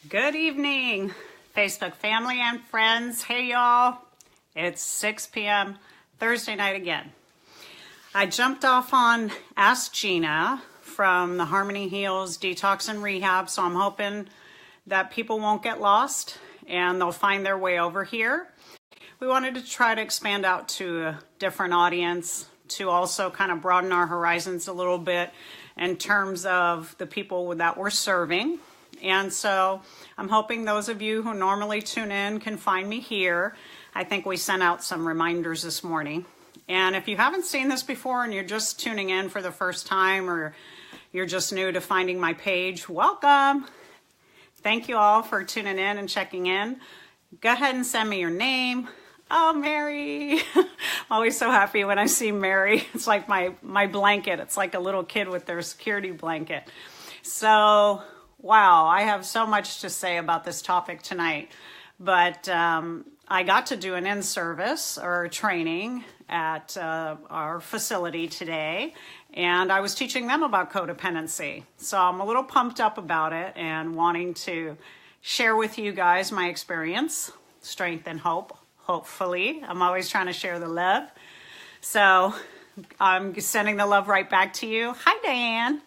Good evening, Facebook family and friends. Hey, y'all. It's 6 p.m. Thursday night again. I jumped off on Ask Gina from the Harmony Heals Detox and Rehab, so I'm hoping that people won't get lost and they'll find their way over here. We wanted to try to expand out to a different audience to also kind of broaden our horizons a little bit in terms of the people that we're serving. And so I'm hoping those of you who normally tune in can find me here. I think we sent out some reminders this morning. And if you haven't seen this before and you're just tuning in for the first time, or you're just new to finding my page, welcome. Thank you all for tuning in and checking in. Go ahead and send me your name. Oh, Mary. I'm always so happy when I see Mary. It's like my blanket. It's like a little kid with their security blanket. So, wow, I have so much to say about this topic tonight. But I got to do an in-service or training at our facility today, and I was teaching them about codependency. So I'm a little pumped up about it and wanting to share with you guys my experience, strength and hope, hopefully. I'm always trying to share the love. So I'm sending the love right back to you. Hi, Diane.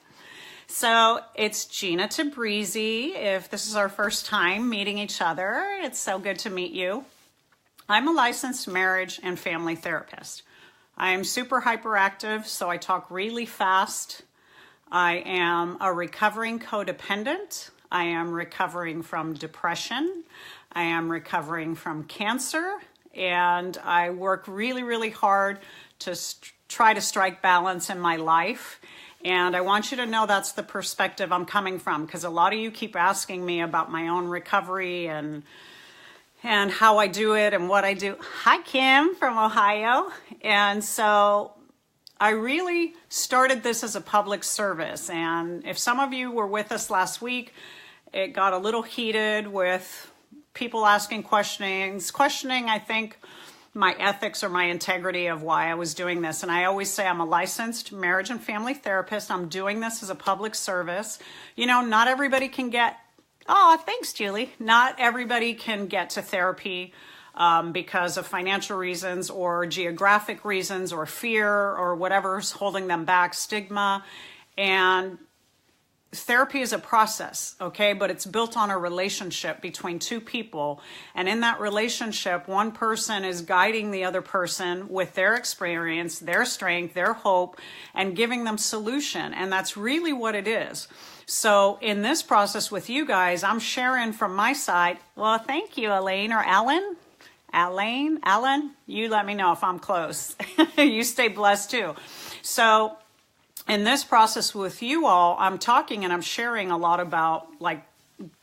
So it's Gina Tabrizy. If this is our first time meeting each other, it's so good to meet you. I'm a licensed marriage and family therapist. I am super hyperactive, so I talk really fast. I am a recovering codependent. I am recovering from depression. I am recovering from cancer. And I work really, really hard to try to strike balance in my life. And I want you to know that's the perspective I'm coming from, because a lot of you keep asking me about my own recovery and how I do it and what I do. Hi, Kim from Ohio. And so I really started this as a public service. And if some of you were with us last week, it got a little heated with people asking questioning, I think, my ethics or my integrity of why I was doing this. And I always say I'm a licensed marriage and family therapist. I'm doing this as a public service. You know, not everybody can get, oh, thanks, Julie. Not everybody can get to therapy because of financial reasons or geographic reasons or fear or whatever's holding them back, stigma. And therapy is a process, okay? But it's built on a relationship between two people. And in that relationship, one person is guiding the other person with their experience, their strength, their hope, and giving them solution. And that's really what it is. So in this process with you guys, I'm sharing from my side. Well, thank you, Elaine or Alan. Alan, you let me know if I'm close. You stay blessed too. So in this process with you all, I'm talking and I'm sharing a lot about like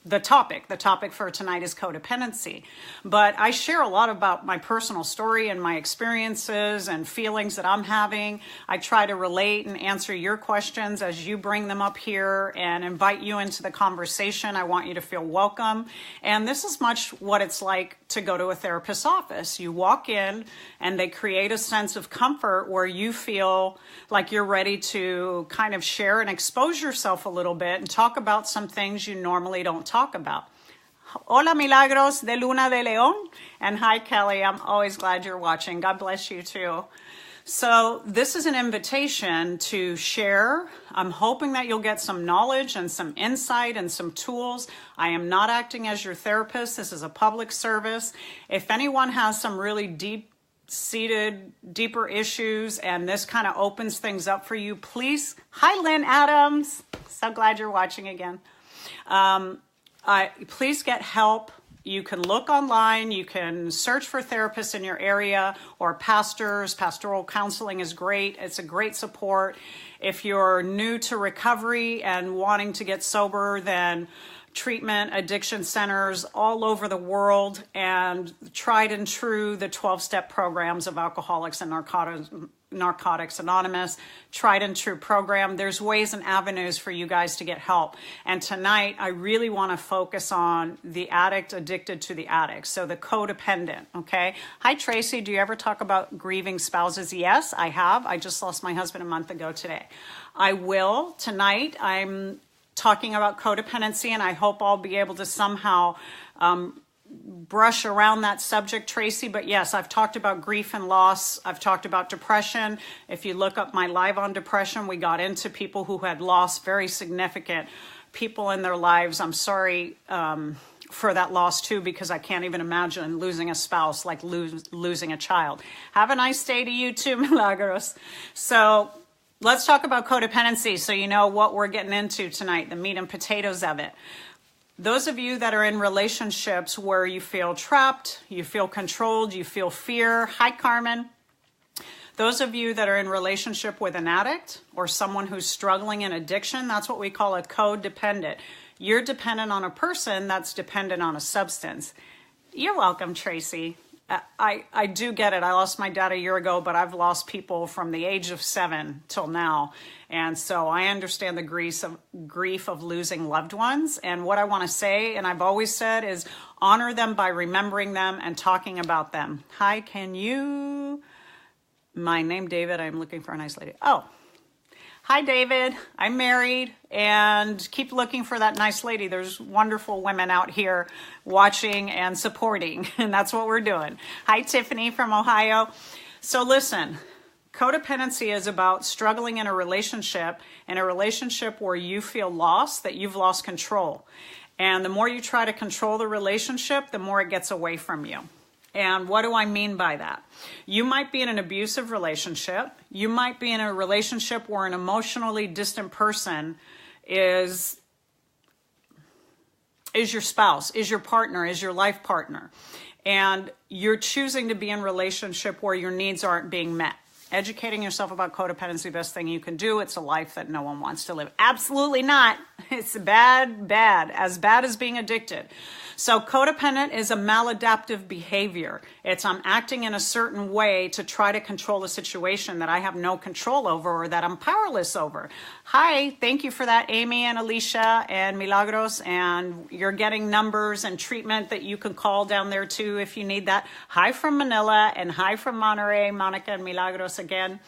the topic for tonight is codependency. But I share a lot about my personal story and my experiences and feelings that I'm having. I try to relate and answer your questions as you bring them up here and invite you into the conversation. I want you to feel welcome. And this is much what it's like to go to a therapist's office. You walk in and they create a sense of comfort where you feel like you're ready to kind of share and expose yourself a little bit and talk about some things you normally don't talk about. Hola, Milagros de Luna de León. And hi, Kelly. I'm always glad you're watching. God bless you too. So this is an invitation to share. I'm hoping that you'll get some knowledge and some insight and some tools. I am not acting as your therapist. This is a public service. If anyone has some really deep-seated, deeper issues and this kind of opens things up for you, please. Hi, Lynn Adams. So glad you're watching again. Please get help. You can look online, you can search for therapists in your area or pastors. Pastoral counseling is great. It's a great support. If you're new to recovery and wanting to get sober, then treatment, addiction centers all over the world, and tried and true, the 12-step programs of Alcoholics and Narcotics Anonymous, tried and true program. There's ways and avenues for you guys to get help. And tonight, I really want to focus on the addict addicted to the addict. So the codependent, okay? Hi, Tracy. Do you ever talk about grieving spouses? Yes, I have. I just lost my husband a month ago today. I will. Tonight, I'm talking about codependency, and I hope I'll be able to somehow brush around that subject, Tracy. But yes, I've talked about grief and loss. I've talked about depression. If you look up my live on depression, we got into people who had lost very significant people in their lives. I'm sorry for that loss too, because I can't even imagine losing a spouse like losing a child. Have a nice day to you too, Milagros. So let's talk about codependency so you know what we're getting into tonight, the meat and potatoes of it. Those of you that are in relationships where you feel trapped, you feel controlled, you feel fear. Hi, Carmen. Those of you that are in relationship with an addict or someone who's struggling in addiction, that's what we call a codependent. You're dependent on a person that's dependent on a substance. You're welcome, Tracy. I do get it. I lost my dad a year ago, but I've lost people from the age of 7 till now. And so I understand the grief of losing loved ones. And what I want to say, and I've always said, is honor them by remembering them and talking about them. Hi, can you? My name, David. I'm looking for a nice lady. Oh, hi, David. I'm married and keep looking for that nice lady. There's wonderful women out here watching and supporting, and that's what we're doing. Hi, Tiffany from Ohio. So listen, codependency is about struggling in a relationship where you feel lost, that you've lost control. And the more you try to control the relationship, the more it gets away from you. And what do I mean by that? You might be in an abusive relationship. You might be in a relationship where an emotionally distant person is your spouse, is your partner, is your life partner. And you're choosing to be in a relationship where your needs aren't being met. Educating yourself about codependency, best thing you can do. It's a life that no one wants to live. Absolutely not. It's bad, as bad as being addicted. So codependent is a maladaptive behavior. It's I'm acting in a certain way to try to control a situation that I have no control over or that I'm powerless over. Hi, thank you for that, Amy and Alicia and Milagros. And you're getting numbers and treatment that you can call down there too if you need that. Hi from Manila and hi from Monterey, Monica and Milagros again.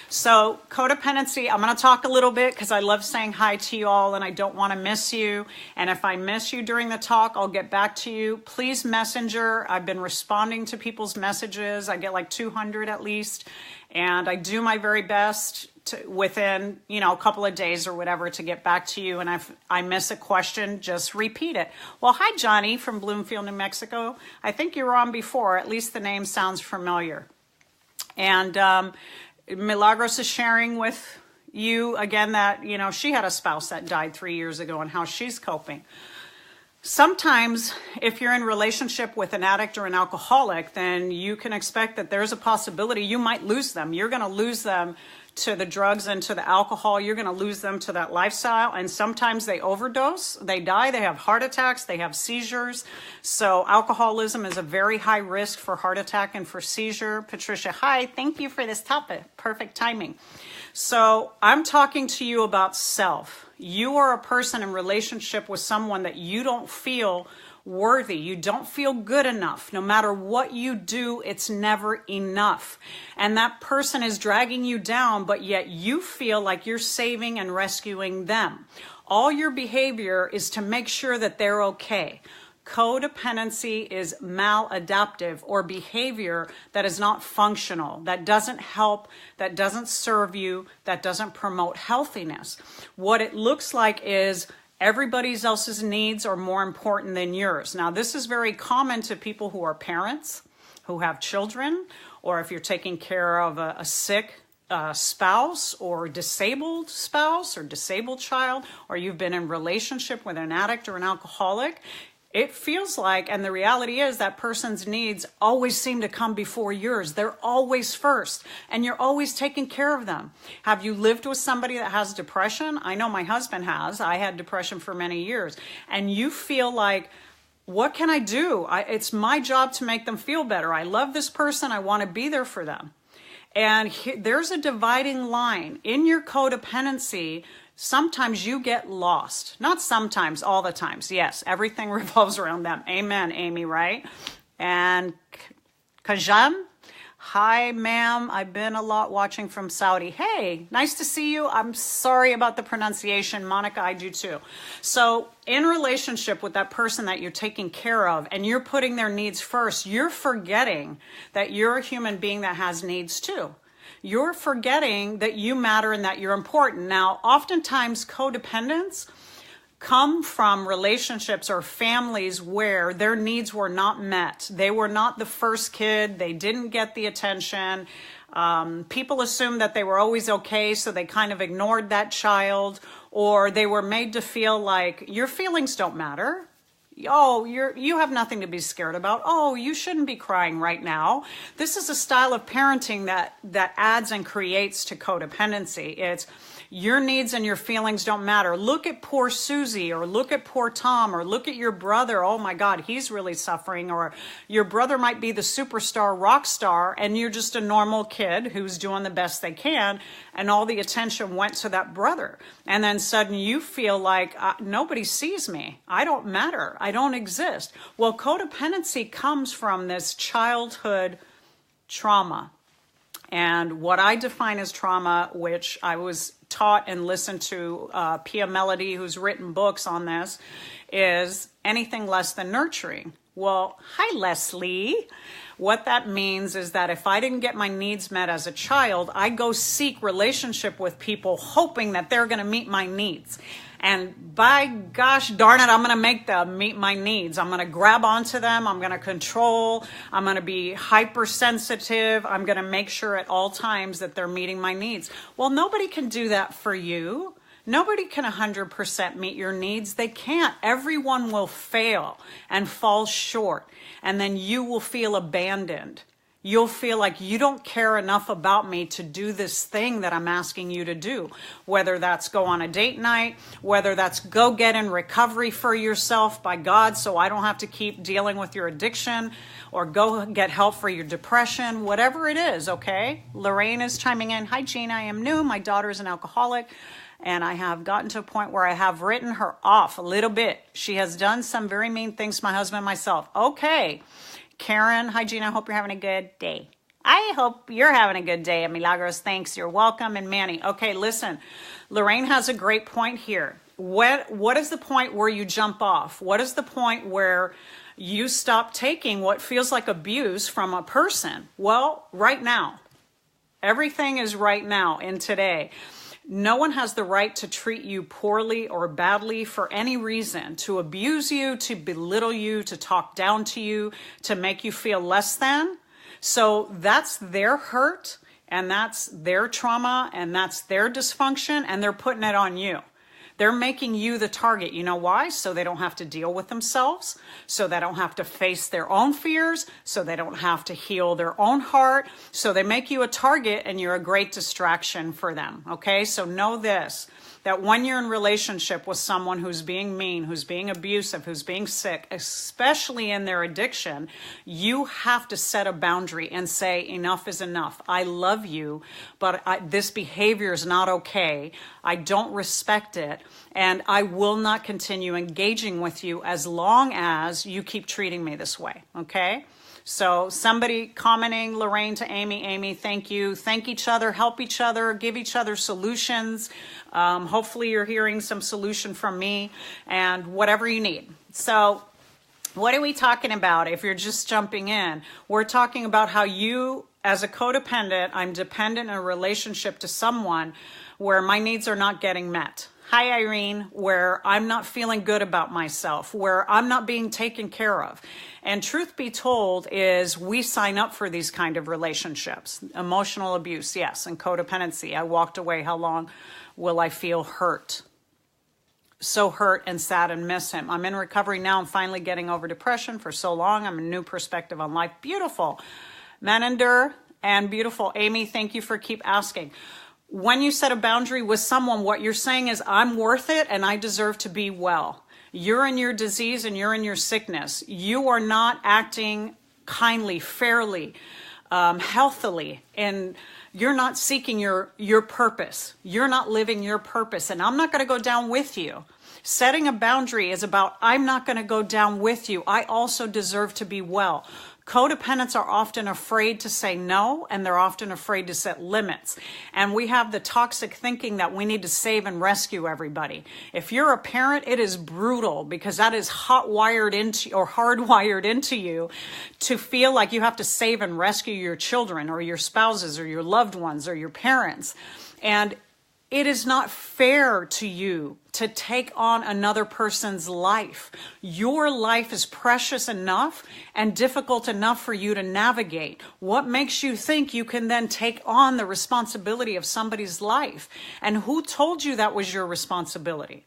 So codependency, I'm going to talk a little bit because I love saying hi to you all and I don't want to miss you. And if I miss you during the talk, I'll get back to you. Please messenger. I've been responding to people's messages. I get like 200 at least. And I do my very best within, a couple of days or whatever to get back to you. And if I miss a question, just repeat it. Well, hi, Johnny from Bloomfield, New Mexico. I think you were on before. At least the name sounds familiar. And Milagros is sharing with you again that, she had a spouse that died 3 years ago and how she's coping. Sometimes if you're in relationship with an addict or an alcoholic, then you can expect that there's a possibility you might lose them. You're going to lose them to the drugs and to the alcohol. You're going to lose them to that lifestyle. And sometimes they overdose, they die, they have heart attacks, they have seizures. So alcoholism is a very high risk for heart attack and for seizure. Patricia, hi, thank you for this topic. Perfect timing. So I'm talking to you about self. You are a person in relationship with someone that you don't feel worthy. You don't feel good enough. No matter what you do, it's never enough. And that person is dragging you down, but yet you feel like you're saving and rescuing them. All your behavior is to make sure that they're okay. Codependency is maladaptive or behavior that is not functional, that doesn't help, that doesn't serve you, that doesn't promote healthiness. What it looks like is everybody else's needs are more important than yours. Now, this is very common to people who are parents, who have children, or if you're taking care of a sick spouse or disabled spouse or disabled child, or you've been in relationship with an addict or an alcoholic. It feels like, and the reality is, that person's needs always seem to come before yours. They're always first, and you're always taking care of them. Have you lived with somebody that has depression? I know my husband has. I had depression for many years. And you feel like, what can I do? It's my job to make them feel better. I love this person. I want to be there for them. And there's a dividing line. In your codependency, sometimes you get lost. Not sometimes, all the times. Yes, everything revolves around them. Amen, Amy, right? And Kajam, Hi, ma'am. I've been a lot watching from Saudi. Hey, nice to see you. I'm sorry about the pronunciation. Monica, I do too. So in relationship with that person that you're taking care of and you're putting their needs first, you're forgetting that you're a human being that has needs too. You're forgetting that you matter and that you're important. Now, oftentimes codependents come from relationships or families where their needs were not met. They were not the first kid. They didn't get the attention. People assumed that they were always okay, so they kind of ignored that child, or they were made to feel like your feelings don't matter. Oh, you have nothing to be scared about. Oh, you shouldn't be crying right now. This is a style of parenting that adds and creates to codependency. It's your needs and your feelings don't matter. Look at poor Susie, or look at poor Tom, or look at your brother. Oh my God, he's really suffering. Or your brother might be the superstar rock star and you're just a normal kid who's doing the best they can, and all the attention went to that brother. And then suddenly you feel like nobody sees me. I don't matter. I don't exist. Well, codependency comes from this childhood trauma. And what I define as trauma, which I was taught and listened to Pia Melody, who's written books on this, is anything less than nurturing. Well, hi, Leslie. What that means is that if I didn't get my needs met as a child, I go seek relationship with people hoping that they're going to meet my needs. And by gosh darn it, I'm going to make them meet my needs. I'm going to grab onto them. I'm going to control. I'm going to be hypersensitive. I'm going to make sure at all times that they're meeting my needs. Well, nobody can do that for you. Nobody can 100% meet your needs. They can't. Everyone will fail and fall short. And then you will feel abandoned. You'll feel like you don't care enough about me to do this thing that I'm asking you to do. Whether that's go on a date night, whether that's go get in recovery for yourself by God so I don't have to keep dealing with your addiction, or go get help for your depression, whatever it is, okay? Lorraine is chiming in. Hi, Gina, I am new. My daughter is an alcoholic, and I have gotten to a point where I have written her off a little bit. She has done some very mean things to my husband and myself. Okay. Karen, hi Gina, I hope you're having a good day. I hope you're having a good day. And Milagros, thanks, you're welcome. And Manny, okay, listen, Lorraine has a great point here. What is the point where you jump off? What is the point where you stop taking what feels like abuse from a person? Well, right now. Everything is right now in today. No one has the right to treat you poorly or badly for any reason, to abuse you, to belittle you, to talk down to you, to make you feel less than. So that's their hurt, and that's their trauma, and that's their dysfunction, and they're putting it on you. They're making you the target. You know why? So they don't have to deal with themselves, so they don't have to face their own fears, so they don't have to heal their own heart. So they make you a target, and you're a great distraction for them. Okay? So know this, that when you're in relationship with someone who's being mean, who's being abusive, who's being sick, especially in their addiction, you have to set a boundary and say, enough is enough. I love you, but this behavior is not okay. I don't respect it, and I will not continue engaging with you as long as you keep treating me this way, okay? So somebody commenting, Lorraine to Amy, Amy, thank you. Thank each other, help each other, give each other solutions. Hopefully you're hearing some solution from me, and whatever you need. So what are we talking about? If you're just jumping in, we're talking about how you, as a codependent, I'm dependent in a relationship to someone where my needs are not getting met. Hi, Irene, where I'm not feeling good about myself, where I'm not being taken care of. And truth be told is we sign up for these kind of relationships. Emotional abuse, yes, and codependency. I walked away. How long will I feel hurt? So hurt and sad and miss him. I'm in recovery now. I'm finally getting over depression. For so long, I'm a new perspective on life. Beautiful. Manander and beautiful. Amy, thank you for keep asking. When you set a boundary with someone, what you're saying is, I'm worth it and I deserve to be well. You're in your disease and you're in your sickness. You are not acting kindly, fairly, healthily, and you're not seeking your purpose. You're not living your purpose, and I'm not going to go down with you. Setting a boundary is about, I'm not going to go down with you. I also deserve to be well. Codependents are often afraid to say no, and they're often afraid to set limits. And we have the toxic thinking that we need to save and rescue everybody. If you're a parent, it is brutal because that is hardwired into you to feel like you have to save and rescue your children or your spouses or your loved ones or your parents. And it is not fair to you to take on another person's life. Your life is precious enough and difficult enough for you to navigate. What makes you think you can then take on the responsibility of somebody's life? And who told you that was your responsibility?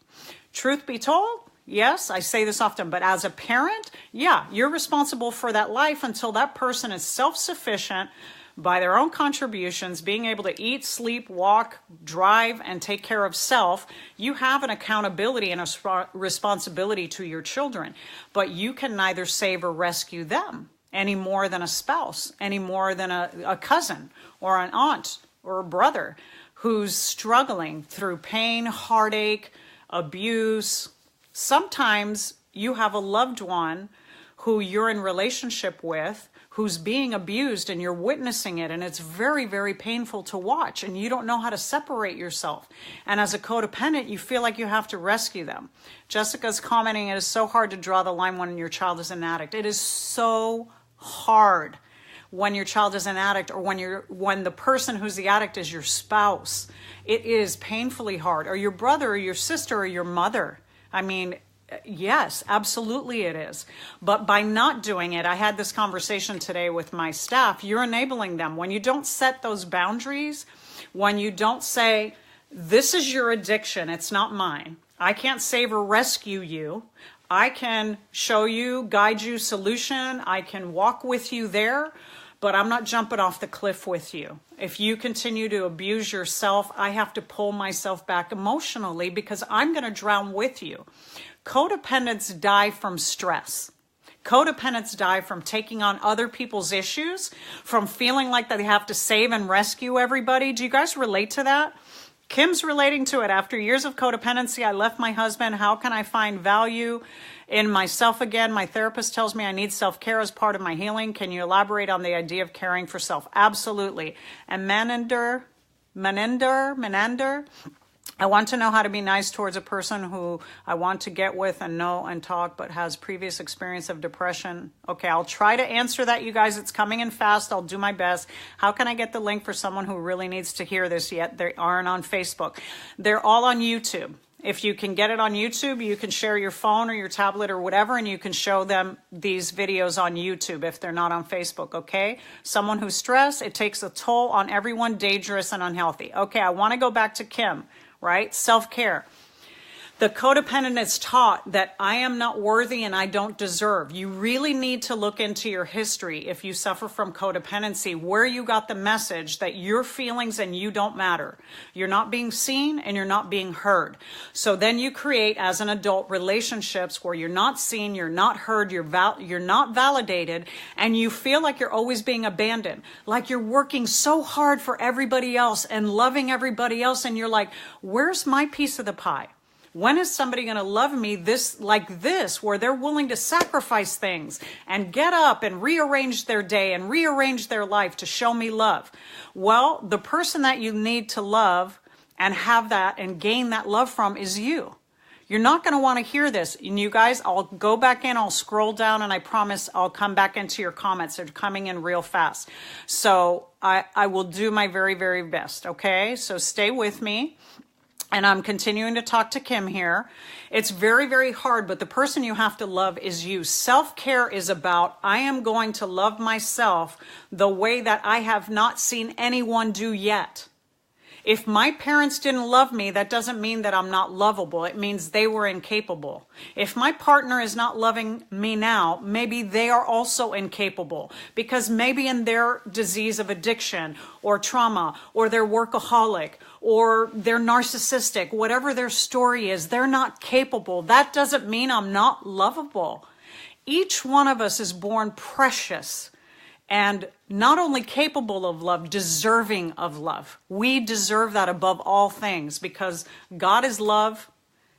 Truth be told, yes, I say this often, but as a parent, yeah, you're responsible for that life until that person is self-sufficient by their own contributions, being able to eat, sleep, walk, drive, and take care of self. You have an accountability and a responsibility to your children, but you can neither save or rescue them any more than a spouse, any more than a cousin or an aunt or a brother who's struggling through pain, heartache, abuse. Sometimes you have a loved one who you're in relationship with who's being abused and you're witnessing it, and it's very, very painful to watch, and you don't know how to separate yourself. And as a codependent, you feel like you have to rescue them. Jessica's commenting, it is so hard to draw the line when your child is an addict. It is so hard when your child is an addict, or when the person who's the addict is your spouse. It is painfully hard, or your brother or your sister or your mother. I mean, yes, absolutely it is. But by not doing it, I had this conversation today with my staff, you're enabling them. When you don't set those boundaries, when you don't say, this is your addiction, it's not mine. I can't save or rescue you. I can show you, guide you, solution. I can walk with you there, but I'm not jumping off the cliff with you. If you continue to abuse yourself, I have to pull myself back emotionally because I'm going to drown with you. Codependents die from stress. Codependents die from taking on other people's issues, from feeling like they have to save and rescue everybody. Do you guys relate to that? Kim's relating to it. After years of codependency, I left my husband. How can I find value in myself again? My therapist tells me I need self-care as part of my healing. Can you elaborate on the idea of caring for self? Absolutely. And Menander, I want to know how to be nice towards a person who I want to get with and know and talk, but has previous experience of depression. Okay, I'll try to answer that, you guys. It's coming in fast. I'll do my best. How can I get the link for someone who really needs to hear this yet? They aren't on Facebook. They're all on YouTube. If you can get it on YouTube, you can share your phone or your tablet or whatever, and you can show them these videos on YouTube if they're not on Facebook, okay? Someone who's stressed, it takes a toll on everyone, dangerous and unhealthy. Okay, I want to go back to Kim. Right? Self-care. The codependent is taught that I am not worthy and I don't deserve. You really need to look into your history if you suffer from codependency, where you got the message that your feelings and you don't matter. You're not being seen and you're not being heard. So then you create, as an adult, relationships where you're not seen, you're not heard, you're not validated, and you feel like you're always being abandoned, like you're working so hard for everybody else and loving everybody else, and you're like, where's my piece of the pie? When is somebody going to love me like this, where they're willing to sacrifice things and get up and rearrange their day and rearrange their life to show me love? Well, the person that you need to love and have that and gain that love from is you. You're not going to want to hear this. And you guys, I'll go back in, I'll scroll down, and I promise I'll come back into your comments. They're coming in real fast. So I will do my very, very best, okay? So stay with me. And I'm continuing to talk to Kim here. It's very, very hard, but the person you have to love is you. Self-care is about, I am going to love myself the way that I have not seen anyone do yet. If my parents didn't love me, that doesn't mean that I'm not lovable. It means they were incapable. If my partner is not loving me now, maybe they are also incapable, because maybe in their disease of addiction or trauma, or they're workaholic, or they're narcissistic, whatever their story is, they're not capable. That doesn't mean I'm not lovable. Each one of us is born precious and not only capable of love, deserving of love. We deserve that above all things, because God is love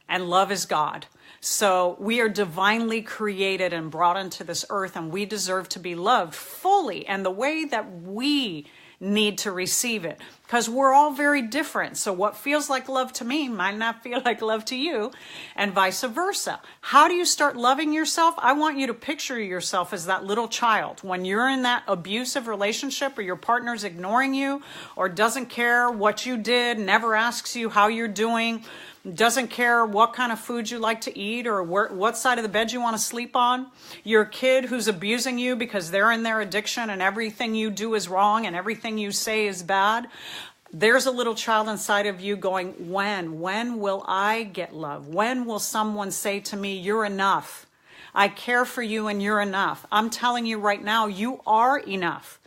and love is God. So we are divinely created and brought into this earth, and we deserve to be loved fully and the way that we need to receive it, because we're all very different. So what feels like love to me might not feel like love to you, and vice versa. How do you start loving yourself? I want you to picture yourself as that little child. When you're in that abusive relationship, or your partner's ignoring you, or doesn't care what you did, never asks you how you're doing, doesn't care what kind of food you like to eat, or what side of the bed you want to sleep on. Your kid who's abusing you because they're in their addiction and everything you do is wrong and everything you say is bad. There's a little child inside of you going, when will I get love? When will someone say to me, you're enough? I care for you and you're enough. I'm telling you right now, you are enough.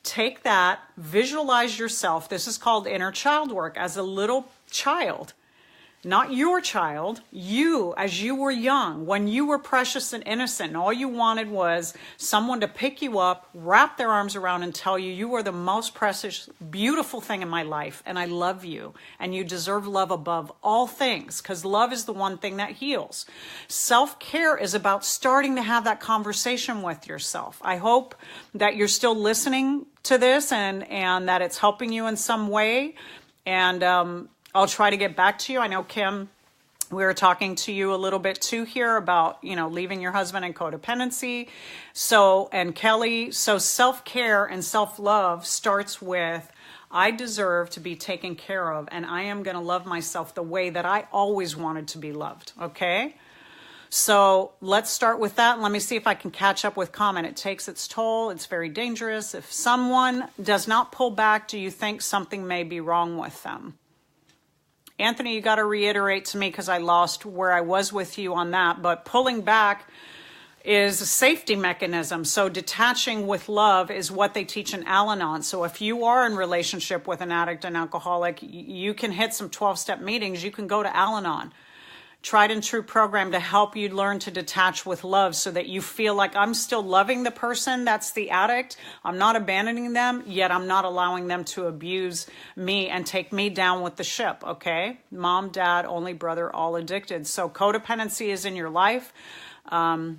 Take that, visualize yourself. This is called inner child work, as a little child. Not your child, you, as you were young, when you were precious and innocent, and all you wanted was someone to pick you up, wrap their arms around, and tell you, you are the most precious, beautiful thing in my life, and I love you, and you deserve love above all things, because love is the one thing that heals. Self-care is about starting to have that conversation with yourself. I hope that you're still listening to this, and that it's helping you in some way, and I'll try to get back to you. I know, Kim, we were talking to you a little bit too here about, leaving your husband and codependency. And Kelly, so self-care and self-love starts with, I deserve to be taken care of, and I am going to love myself the way that I always wanted to be loved. Okay? So let's start with that. Let me see if I can catch up with comment. It takes its toll. It's very dangerous. If someone does not pull back, do you think something may be wrong with them? Anthony, you got to reiterate to me, because I lost where I was with you on that. But pulling back is a safety mechanism. So detaching with love is what they teach in Al-Anon. So if you are in relationship with an addict and alcoholic, you can hit some 12-step meetings. You can go to Al-Anon. Tried and true program to help you learn to detach with love, so that you feel like, I'm still loving the person that's the addict. I'm not abandoning them, yet I'm not allowing them to abuse me and take me down with the ship, okay? Mom, dad, only brother, all addicted. So codependency is in your life.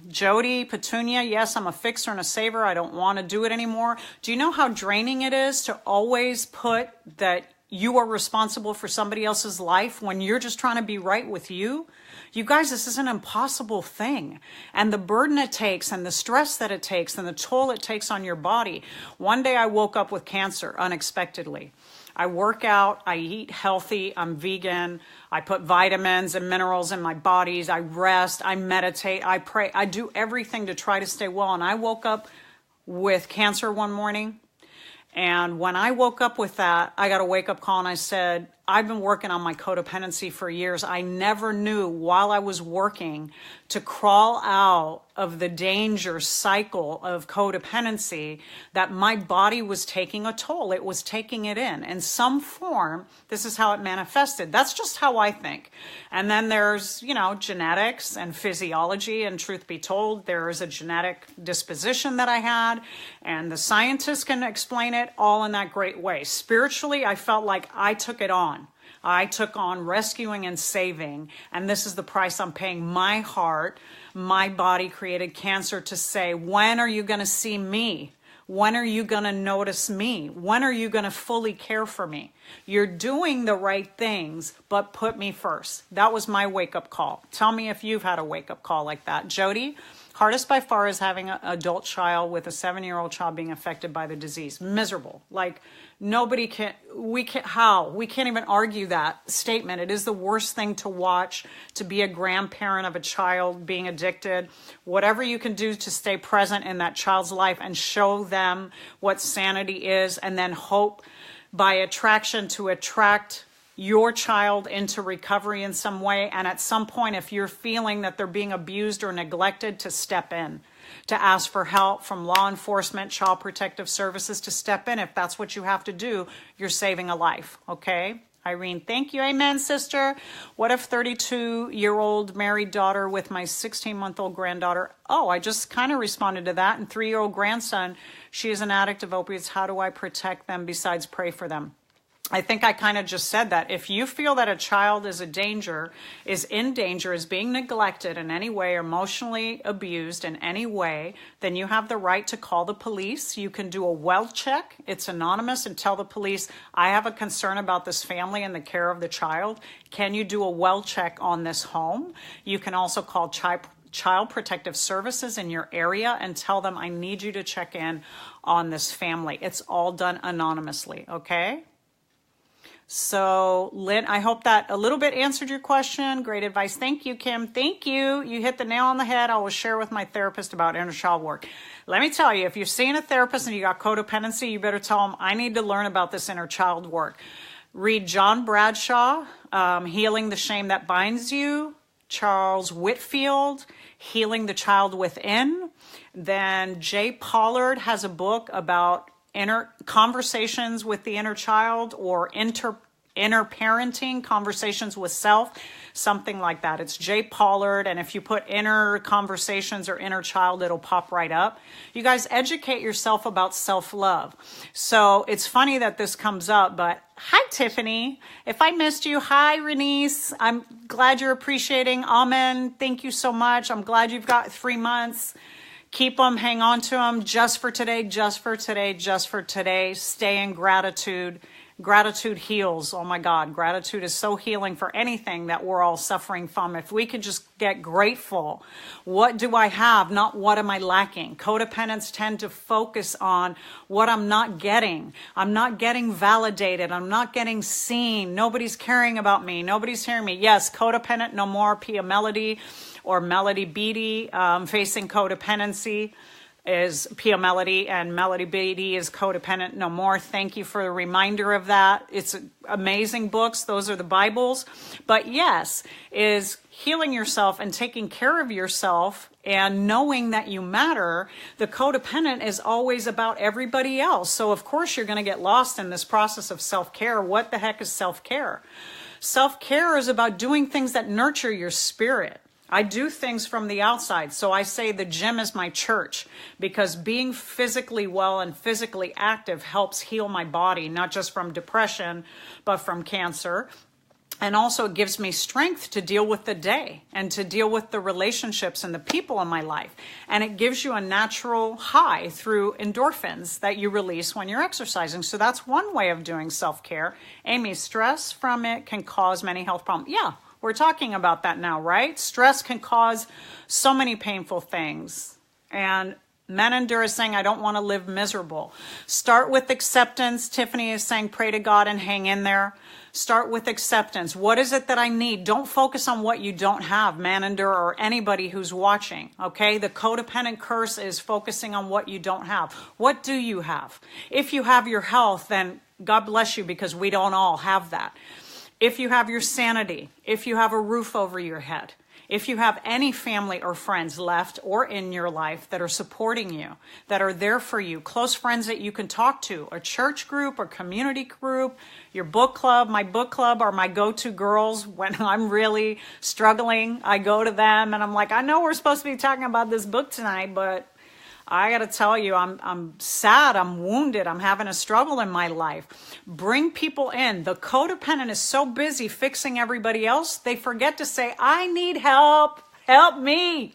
Jody, Petunia, yes, I'm a fixer and a saver. I don't want to do it anymore. Do you know how draining it is to always put that you are responsible for somebody else's life when you're just trying to be right with you? You guys, this is an impossible thing. And the burden it takes, and the stress that it takes, and the toll it takes on your body. One day I woke up with cancer unexpectedly. I work out, I eat healthy, I'm vegan, I put vitamins and minerals in my bodies, I rest, I meditate, I pray, I do everything to try to stay well. And I woke up with cancer one morning. And when I woke up with that, I got a wake-up call, and I said, I've been working on my codependency for years. I never knew while I was working to crawl out of the danger cycle of codependency that my body was taking a toll. It was taking it in some form. This is how it manifested. That's just how I think. And then there's, genetics and physiology. And truth be told, there is a genetic disposition that I had. And the scientists can explain it all in that great way. Spiritually, I felt like I took it on. I took on rescuing and saving, and this is the price I'm paying. My heart, my body created cancer to say, when are you going to see me? When are you going to notice me? When are you going to fully care for me? You're doing the right things, but put me first. That was my wake-up call. Tell me if you've had a wake-up call like that. Jody, hardest by far is having an adult child with a 7-year-old child being affected by the disease. Miserable. Like, we can't even argue that statement. It is the worst thing to watch, to be a grandparent of a child being addicted. Whatever you can do to stay present in that child's life and show them what sanity is, and then hope by attraction to attract your child into recovery in some way. And at some point, if you're feeling that they're being abused or neglected, to step in, to ask for help from law enforcement, child protective services, to step in. If that's what you have to do, you're saving a life, okay? Irene, thank you. Amen, sister. What if 32-year-old married daughter with my 16-month-old granddaughter? Oh, I just kind of responded to that. And 3-year-old grandson, she is an addict of opiates. How do I protect them besides pray for them? I think I kind of just said that. If you feel that a child is in danger, is being neglected in any way, emotionally abused in any way, then you have the right to call the police. You can do a well check. It's anonymous, and tell the police, I have a concern about this family and the care of the child. Can you do a well check on this home? You can also call Child Protective Services in your area and tell them, I need you to check in on this family. It's all done anonymously, okay? So, Lynn, I hope that a little bit answered your question. Great advice. Thank you, Kim. Thank you. You hit the nail on the head. I will share with my therapist about inner child work. Let me tell you, if you're seeing a therapist and you got codependency, you better tell them, I need to learn about this inner child work. Read John Bradshaw, Healing the Shame That Binds You, Charles Whitfield, Healing the Child Within. Then Jay Pollard has a book about inner conversations with the inner child, or inner parenting, conversations with self, something like that. It's Jay Pollard, and if you put inner conversations or inner child, it'll pop right up. You guys educate yourself about self-love. So it's funny that this comes up, but hi, Tiffany. If I missed you, hi, Renice. I'm glad you're appreciating. Amen. Thank you so much. I'm glad you've got 3 months. Keep them, hang on to them, just for today, just for today, just for today. Stay in gratitude. Gratitude heals. Oh my God, gratitude is so healing for anything that we're all suffering from. If we could just get grateful. What do I have? Not what am I lacking? Codependents tend to focus on what I'm not getting. I'm not getting validated. I'm not getting seen. Nobody's caring about me. Nobody's hearing me. Yes, codependent, no more. Pia Melody or Melody Beatty, Facing Codependency is Pia Melody, and Melody Beatty is Codependent No More. Thank you for the reminder of that. It's amazing books. Those are the Bibles. But yes, is healing yourself and taking care of yourself and knowing that you matter. The codependent is always about everybody else. So of course you're going to get lost in this process of self-care. What the heck is self-care? Self-care is about doing things that nurture your spirit. I do things from the outside. So I say the gym is my church, because being physically well and physically active helps heal my body, not just from depression, but from cancer. And also it gives me strength to deal with the day and to deal with the relationships and the people in my life. And it gives you a natural high through endorphins that you release when you're exercising. So that's one way of doing self-care. Amy, stress from it can cause many health problems. Yeah. We're talking about that now, right? Stress can cause so many painful things. And Menendor is saying, I don't want to live miserable. Start with acceptance. Tiffany is saying, pray to God and hang in there. Start with acceptance. What is it that I need? Don't focus on what you don't have, Menendor, or anybody who's watching, okay? The codependent curse is focusing on what you don't have. What do you have? If you have your health, then God bless you, because we don't all have that. If you have your sanity, if you have a roof over your head, if you have any family or friends left or in your life that are supporting you, that are there for you, close friends that you can talk to, a church group or community group, your book club. My book club are my go-to girls. When I'm really struggling, I go to them and I'm like, I know we're supposed to be talking about this book tonight, but I got to tell you, I'm sad, I'm wounded, I'm having a struggle in my life. Bring people in. The codependent is so busy fixing everybody else, they forget to say, I need help. Help me.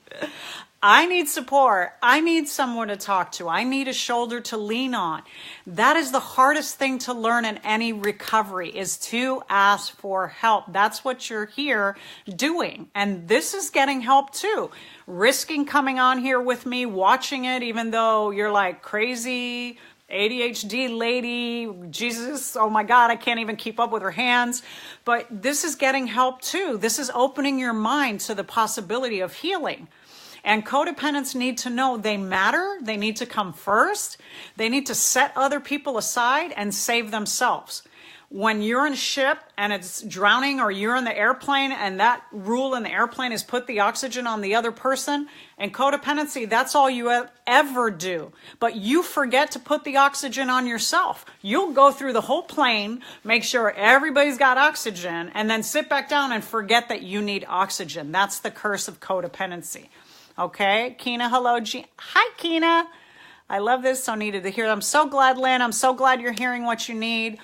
I need support. I need someone to talk to. I need a shoulder to lean on. That is the hardest thing to learn in any recovery, is to ask for help. That's what you're here doing. And this is getting help too. Risking coming on here with me, watching it, even though you're like crazy ADHD lady, Jesus, oh my God, I can't even keep up with her hands. But this is getting help too. This is opening your mind to the possibility of healing. And codependents need to know they matter. They need to come first. They need to set other people aside and save themselves. When you're in a ship and it's drowning, or you're in the airplane and that rule in the airplane is put the oxygen on the other person, and codependency, that's all you ever do. But you forget to put the oxygen on yourself. You'll go through the whole plane, make sure everybody's got oxygen, and then sit back down and forget that you need oxygen. That's the curse of codependency. Okay, Kina, hello. Hi, Kina. I love this. So needed to hear. I'm so glad, Lynn. I'm so glad you're hearing what you need.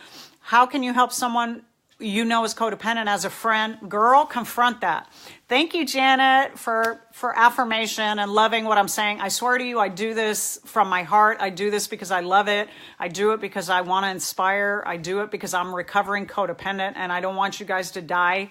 How can you help someone you know is codependent as a friend? Girl, confront that. Thank you, Janet, for affirmation and loving what I'm saying. I swear to you, I do this from my heart. I do this because I love it. I do it because I want to inspire. I do it because I'm recovering codependent and I don't want you guys to die.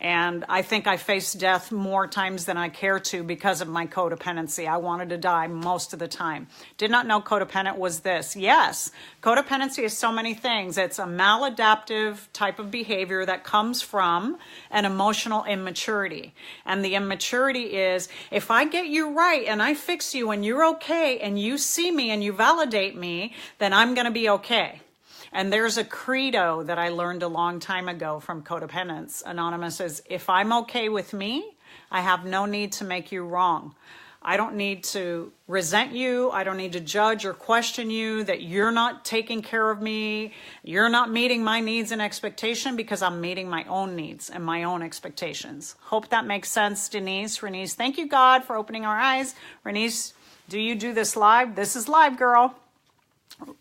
And I think I face death more times than I care to because of my codependency. I wanted to die most of the time. Did not know codependent was this. Yes, codependency is so many things. It's a maladaptive type of behavior that comes from an emotional immaturity. And the immaturity is, if I get you right and I fix you and you're okay and you see me and you validate me, then I'm going to be okay. And there's a credo that I learned a long time ago from Codependence Anonymous is, if I'm okay with me, I have no need to make you wrong. I don't need to resent you. I don't need to judge or question you that you're not taking care of me. You're not meeting my needs and expectation because I'm meeting my own needs and my own expectations. Hope that makes sense, Denise. Renice, thank you, God, for opening our eyes. Renice, do you do this live? This is live, girl.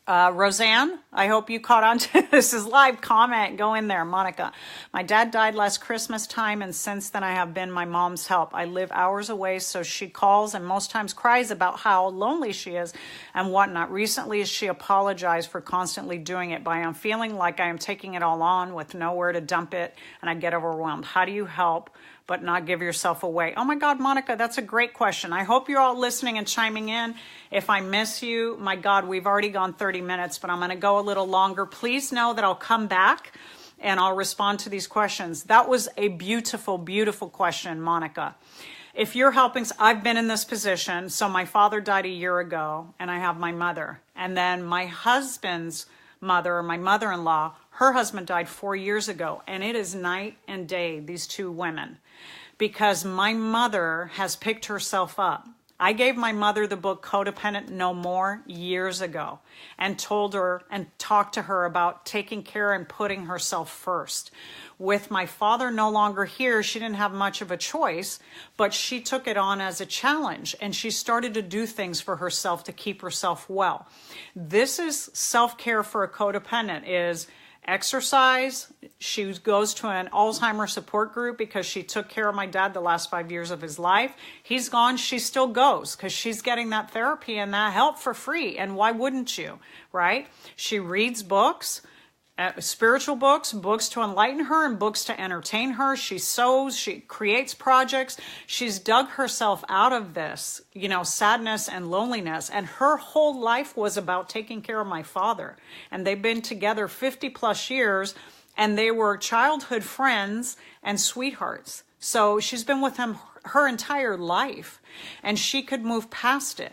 Roseanne, I hope you caught on to this is live. Comment, go in there. Monica, my dad died last Christmas time, and since then I have been my mom's help. I live hours away, so she calls and most times cries about how lonely she is and whatnot. Recently, she apologized for constantly doing it, but I am feeling like I am taking it all on with nowhere to dump it, and I get overwhelmed. How do you help but not give yourself away? Oh my God, Monica, that's a great question. I hope you're all listening and chiming in. If I miss you, my God, we've already gone 30 minutes, but I'm going to go a little longer. Please know that I'll come back and I'll respond to these questions. That was a beautiful, beautiful question, Monica. If you're helping, I've been in this position. So my father died a year ago and I have my mother. And then my husband's mother, my mother-in-law, her husband died 4 years ago. And it is night and day, these two women. Because my mother has picked herself up. I gave my mother the book Codependent No More years ago and told her and talked to her about taking care and putting herself first. With my father no longer here, she didn't have much of a choice, but she took it on as a challenge and she started to do things for herself to keep herself well. This is self-care for a codependent is exercise. She goes to an Alzheimer's support group because she took care of my dad the last 5 years of his life. He's gone. She still goes because she's getting that therapy and that help for free. And why wouldn't you, right? She reads books, spiritual books, books to enlighten her and books to entertain her. She sews, she creates projects. She's dug herself out of this, sadness and loneliness. And her whole life was about taking care of my father. And they've been together 50 plus years and they were childhood friends and sweethearts. So she's been with him her entire life and she could move past it.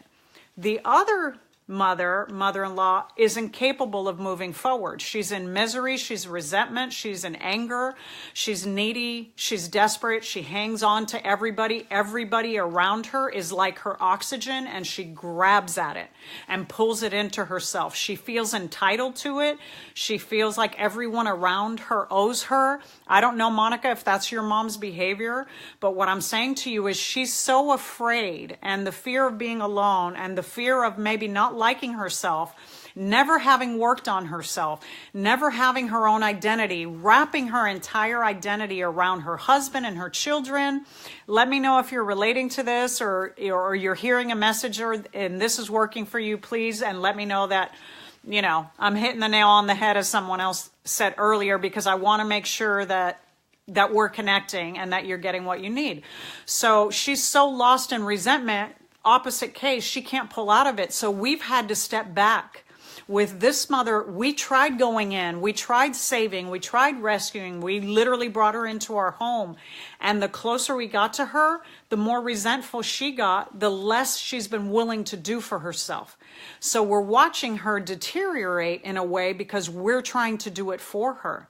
The other mother-in-law is incapable of moving forward. She's in misery, she's resentment, she's in anger, she's needy, she's desperate, she hangs on to everybody. Everybody around her is like her oxygen and she grabs at it and pulls it into herself. She feels entitled to it. She feels like everyone around her owes her. I don't know, Monica, if that's your mom's behavior, but what I'm saying to you is she's so afraid, and the fear of being alone and the fear of maybe not liking herself, never having worked on herself, never having her own identity, wrapping her entire identity around her husband and her children. Let me know if you're relating to this or you're hearing a message and this is working for you, please, and let me know that, I'm hitting the nail on the head, as someone else said earlier, because I want to make sure that we're connecting and that you're getting what you need. So she's so lost in resentment. Opposite case, she can't pull out of it. So we've had to step back. With this mother, we tried going in, we tried saving, we tried rescuing, we literally brought her into our home. And the closer we got to her, the more resentful she got, the less she's been willing to do for herself. So we're watching her deteriorate in a way because we're trying to do it for her.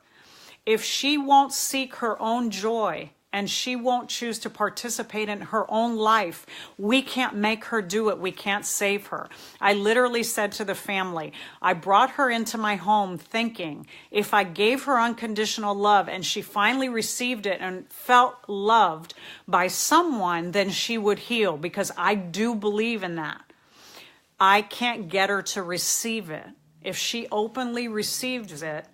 If she won't seek her own joy, and she won't choose to participate in her own life, we can't make her do it. We can't save her. I literally said to the family, I brought her into my home thinking if I gave her unconditional love and she finally received it and felt loved by someone, then she would heal, because I do believe in that. I can't get her to receive it. If she openly receives it,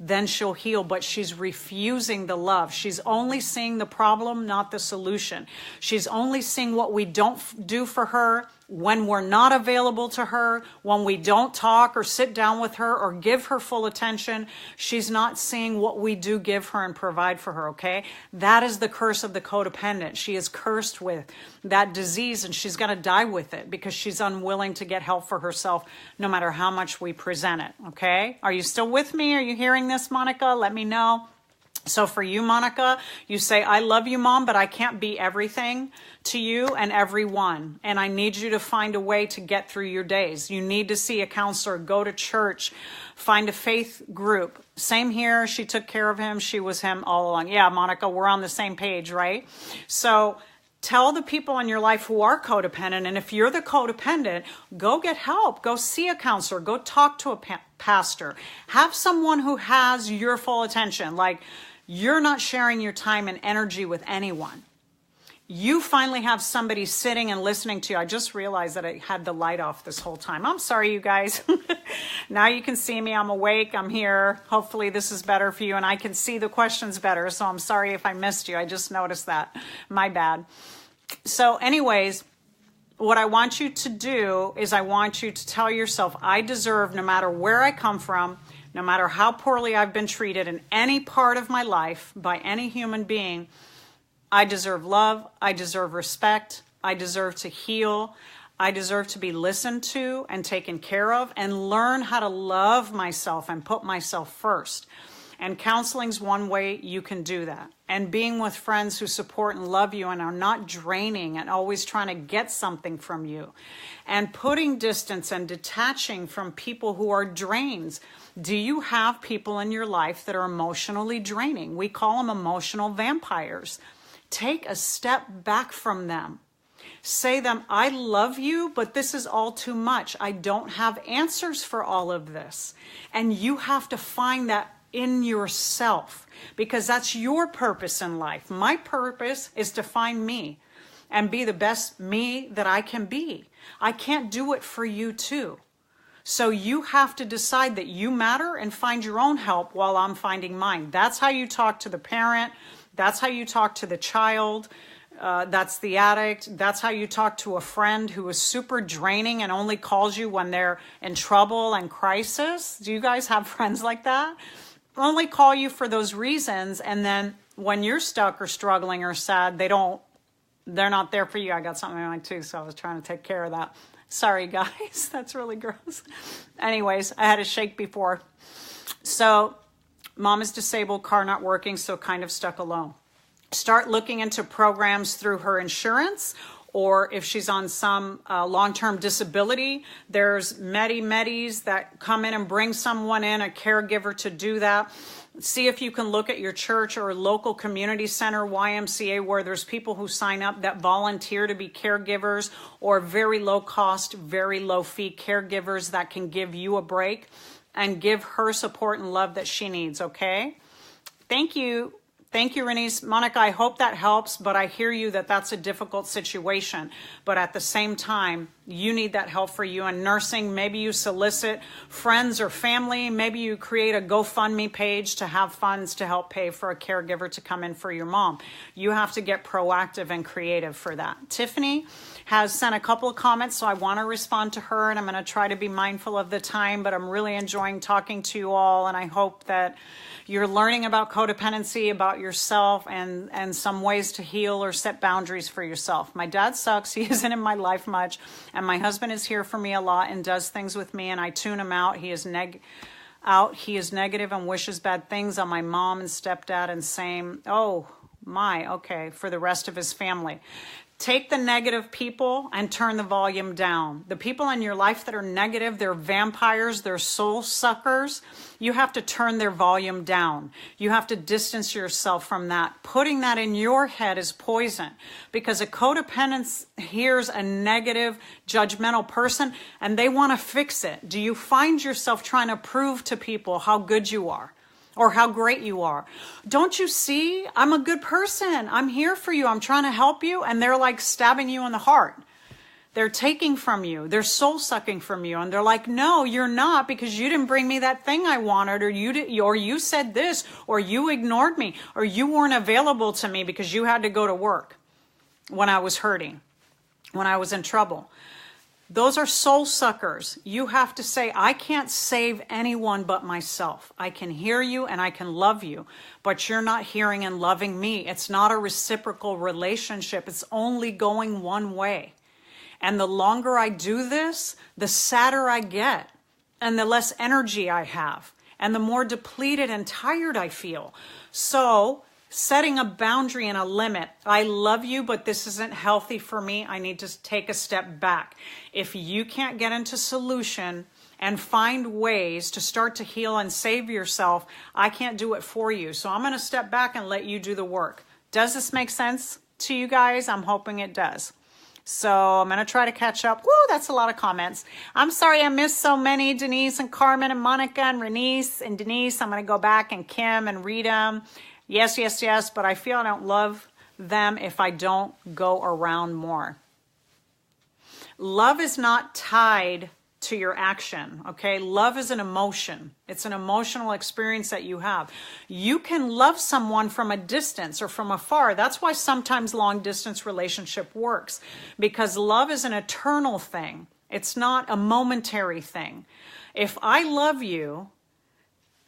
then she'll heal. But she's refusing the love. She's only seeing the problem, not the solution. She's only seeing what we don't do for her, when we're not available to her, when we don't talk or sit down with her or give her full attention. She's not seeing what we do give her and provide for her, okay? That is the curse of the codependent. She is cursed with that disease, and she's going to die with it because she's unwilling to get help for herself no matter how much we present it, okay? Are you still with me? Are you hearing this, Monica? Let me know. So for you, Monica, you say, I love you, Mom, but I can't be everything to you and everyone. And I need you to find a way to get through your days. You need to see a counselor, go to church, find a faith group. Same here. She took care of him. She was him all along. Yeah, Monica, we're on the same page, right? So tell the people in your life who are codependent, and if you're the codependent, go get help. Go see a counselor. Go talk to a pastor. Have someone who has your full attention. Like, you're not sharing your time and energy with anyone. You finally have somebody sitting and listening to you. I just realized that I had the light off this whole time. I'm sorry, you guys. Now you can see me. I'm awake. I'm here. Hopefully this is better for you, and I can see the questions better. So I'm sorry if I missed you. I just noticed that. My bad. So anyways, what I want you to do is I want you to tell yourself, I deserve, no matter where I come from, no matter how poorly I've been treated in any part of my life by any human being, I deserve love, I deserve respect, I deserve to heal, I deserve to be listened to and taken care of, and learn how to love myself and put myself first. And counseling's one way you can do that. And being with friends who support and love you and are not draining and always trying to get something from you. And putting distance and detaching from people who are drains. Do you have people in your life that are emotionally draining? We call them emotional vampires. Take a step back from them. Say to them, I love you, but this is all too much. I don't have answers for all of this. And you have to find that in yourself, because that's your purpose in life. My purpose is to find me and be the best me that I can be. I can't do it for you too. So you have to decide that you matter and find your own help while I'm finding mine. That's how you talk to the parent. That's how you talk to the child. That's the addict. That's how you talk to a friend who is super draining and only calls you when they're in trouble and crisis. Do you guys have friends like that? Only call you for those reasons, and then when you're stuck or struggling or sad, they're not there for you. I got something in my tooth, so I was trying to take care of that. Sorry, guys. That's really gross. Anyways, I had a shake before. So mom is disabled, car not working, so kind of stuck alone. Start looking into programs through her insurance, or if she's on some long-term disability, there's Medis that come in and bring someone in, a caregiver to do that. See if you can look at your church or local community center, YMCA, where there's people who sign up that volunteer to be caregivers, or very low cost, very low fee caregivers that can give you a break and give her support and love that she needs, okay? Thank you. Thank you, Renese. Monica, I hope that helps, but I hear you that that's a difficult situation. But at the same time, you need that help for you in nursing. Maybe you solicit friends or family. Maybe you create a GoFundMe page to have funds to help pay for a caregiver to come in for your mom. You have to get proactive and creative for that. Tiffany has sent a couple of comments, so I want to respond to her, and I'm going to try to be mindful of the time, but I'm really enjoying talking to you all, and I hope that you're learning about codependency, about yourself, and some ways to heal or set boundaries for yourself. My dad sucks. He isn't in my life much, and my husband is here for me a lot and does things with me, and I tune him out. He is negative and wishes bad things on my mom and stepdad, and same, for the rest of his family. Take the negative people and turn the volume down. The people in your life that are negative, they're vampires, they're soul suckers. You have to turn their volume down. You have to distance yourself from that. Putting that in your head is poison, because a codependent hears a negative, judgmental person and they want to fix it. Do you find yourself trying to prove to people how good you are? Or how great you are? Don't you see? I'm a good person. I'm here for you. I'm trying to help you. And they're like stabbing you in the heart. They're taking from you. They're soul sucking from you. And they're like, no, you're not, because you didn't bring me that thing I wanted, or you said this, or you ignored me, or you weren't available to me because you had to go to work when I was hurting, when I was in trouble. Those are soul suckers. You have to say, I can't save anyone but myself. I can hear you and I can love you, but you're not hearing and loving me. It's not a reciprocal relationship. It's only going one way. And the longer I do this, the sadder I get, and the less energy I have, and the more depleted and tired I feel. So setting a boundary and a limit. I love you, but this isn't healthy for me. I need to take a step back. If you can't get into solution and find ways to start to heal and save yourself, I can't do it for you. So I'm going to step back and let you do the work. Does this make sense to you guys? I'm hoping it does. So I'm going to try to catch up. Woo, that's a lot of comments. I'm sorry I missed so many. Denise and Carmen and Monica and Renice and Denise. I'm going to go back, and Kim and read them. Yes, yes, yes, but I feel I don't love them if I don't go around more. Love is not tied to your action, okay? Love is an emotion. It's an emotional experience that you have. You can love someone from a distance or from afar. That's why sometimes long distance relationship works, because love is an eternal thing. It's not a momentary thing. If I love you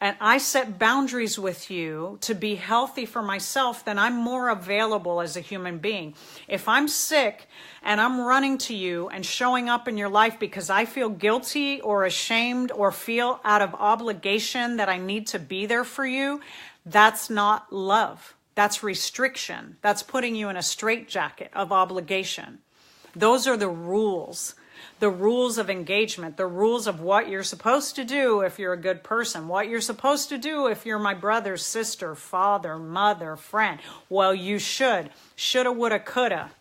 and I set boundaries with you to be healthy for myself, then I'm more available as a human being. If I'm sick and I'm running to you and showing up in your life because I feel guilty or ashamed or feel out of obligation that I need to be there for you, that's not love. That's restriction. That's putting you in a straitjacket of obligation. Those are the rules. The rules of engagement, the rules of what you're supposed to do if you're a good person, what you're supposed to do if you're my brother, sister, father, mother, friend. Well, you shoulda, woulda, coulda.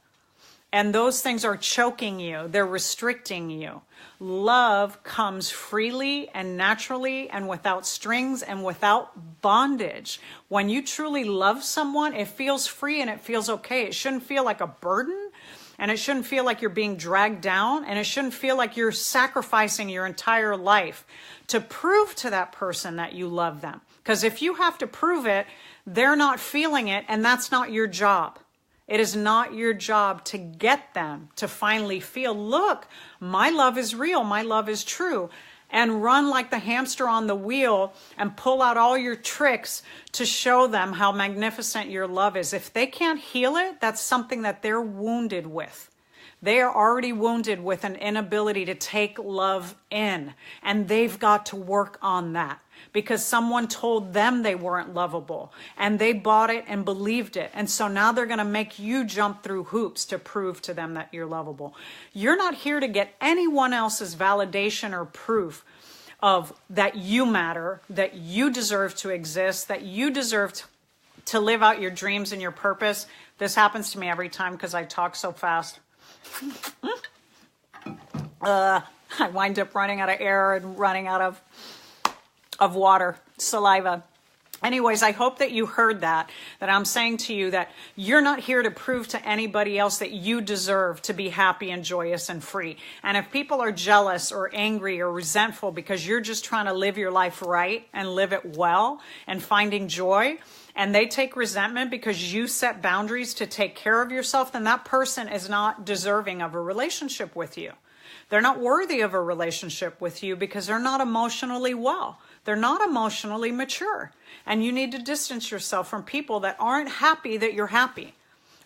And those things are choking you. They're restricting you. Love comes freely and naturally and without strings and without bondage. When you truly love someone, it feels free and it feels okay. It shouldn't feel like a burden. And it shouldn't feel like you're being dragged down, and it shouldn't feel like you're sacrificing your entire life to prove to that person that you love them. Because if you have to prove it, they're not feeling it, and that's not your job. It is not your job to get them to finally feel, look, my love is real, my love is true. And run like the hamster on the wheel and pull out all your tricks to show them how magnificent your love is. If they can't heal it, that's something that they're wounded with. They are already wounded with an inability to take love in. And they've got to work on that because someone told them they weren't lovable. And they bought it and believed it. And so now they're going to make you jump through hoops to prove to them that you're lovable. You're not here to get anyone else's validation or proof of that you matter, that you deserve to exist, that you deserve to live out your dreams and your purpose. This happens to me every time because I talk so fast. I wind up running out of air and running out of water, saliva. Anyways, I hope that you heard that I'm saying to you that you're not here to prove to anybody else that you deserve to be happy and joyous and free. And if people are jealous or angry or resentful because you're just trying to live your life right and live it well and finding joy, and they take resentment because you set boundaries to take care of yourself, then that person is not deserving of a relationship with you. They're not worthy of a relationship with you because they're not emotionally well. They're not emotionally mature. And you need to distance yourself from people that aren't happy that you're happy.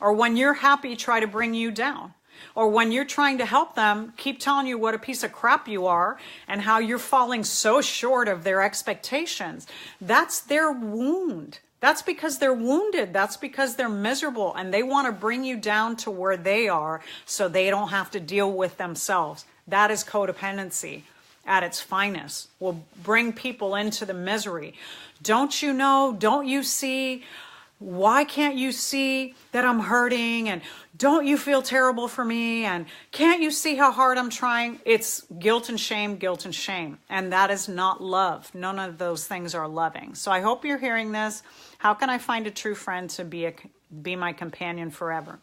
Or when you're happy, try to bring you down. Or when you're trying to help them, keep telling you what a piece of crap you are and how you're falling so short of their expectations. That's their wound. That's because they're wounded. That's because they're miserable. And they want to bring you down to where they are so they don't have to deal with themselves. That is codependency at its finest. Will bring people into the misery. Don't you know? Don't you see? Why can't you see that I'm hurting? And don't you feel terrible for me? And can't you see how hard I'm trying? It's guilt and shame, guilt and shame. And that is not love. None of those things are loving. So I hope you're hearing this. How can I find a true friend to be my companion forever?